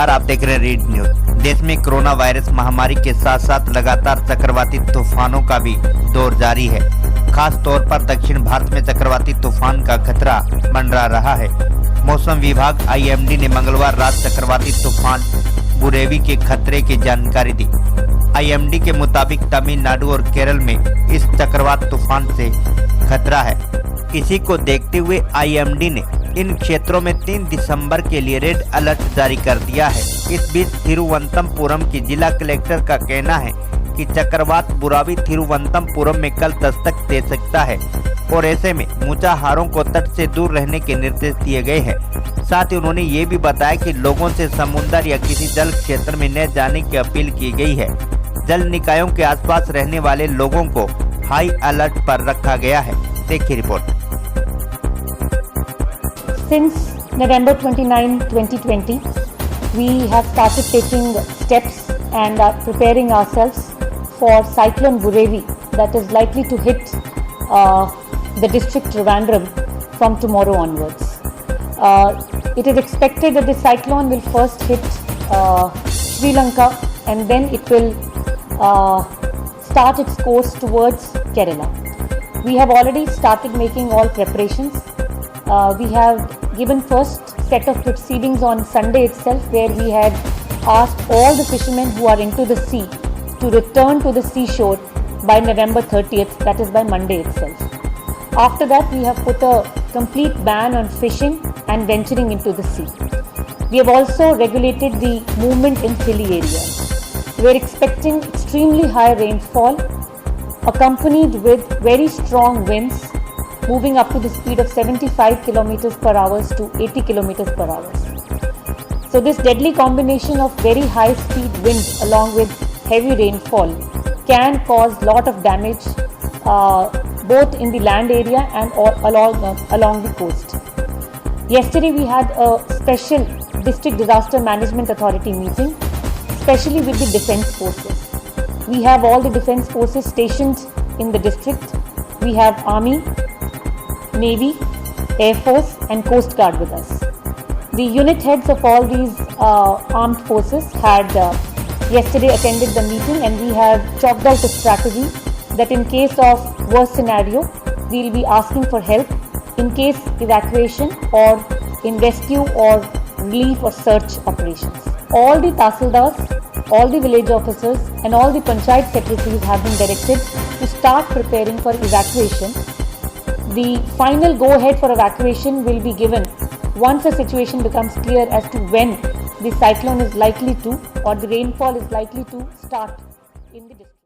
नमस्कार, आप देख रहे हैं रीड न्यूज। देश में कोरोना वायरस महामारी के साथ साथ लगातार चक्रवाती तूफानों का भी दौर जारी है। खास तौर पर दक्षिण भारत में चक्रवाती तूफान का खतरा मंडरा रहा है। मौसम विभाग IMD ने मंगलवार रात चक्रवाती तूफान बुरेवी के खतरे की जानकारी दी। IMD के मुताबिक तमिलनाडु और केरल में इस चक्रवात तूफान से खतरा है। इसी को देखते हुए IMD ने इन क्षेत्रों में 3 दिसंबर के लिए रेड अलर्ट जारी कर दिया है। इस बीच तिरुवनंतपुरम की जिला कलेक्टर का कहना है कि चक्रवात बुरावी तिरुवनंतपुरम में कल दस्तक दे सकता है और ऐसे में मछुआरों को तट से दूर रहने के निर्देश दिए गए हैं। साथ ही उन्होंने ये भी बताया कि लोगों से समुद्र या किसी जल क्षेत्र में न जाने की अपील की गई है। जल निकायों के आसपास रहने वाले लोगों को हाई अलर्ट पर रखा गया है। देखिए report. Since November 29, 2020, we have started taking steps and are preparing ourselves for Cyclone Burevi that is likely to hit the district Trivandrum from tomorrow onwards. It is expected that the cyclone will first hit Sri Lanka and then it will start its course towards Kerala. We have already started making all preparations. We have given first set of proceedings on Sunday itself, where we had asked all the fishermen who are into the sea to return to the seashore by November 30th, that is by Monday itself. After that, we have put a complete ban on fishing and venturing into the sea. We have also regulated the movement in hilly areas. We are expecting extremely high rainfall accompanied with very strong winds moving up to the speed of 75 kilometers per hour to 80 kilometers per hour. So this deadly combination of very high speed winds along with heavy rainfall can cause lot of damage both in the land area and along the coast. Yesterday we had a special district disaster management authority meeting, especially with the defence forces. We have all the defence forces stationed in the district. We have Army, Navy, Air Force and Coast Guard with us. The unit heads of all these armed forces had yesterday attended the meeting, and we have chalked out a strategy that in case of worst scenario, we will be asking for help in case evacuation or in rescue or relief or search operations. All the tahsildars, all the village officers and all the panchayat secretaries have been directed to start preparing for evacuation. The final go-ahead for evacuation will be given once the situation becomes clear as to when the cyclone is likely to or the rainfall is likely to start in the district.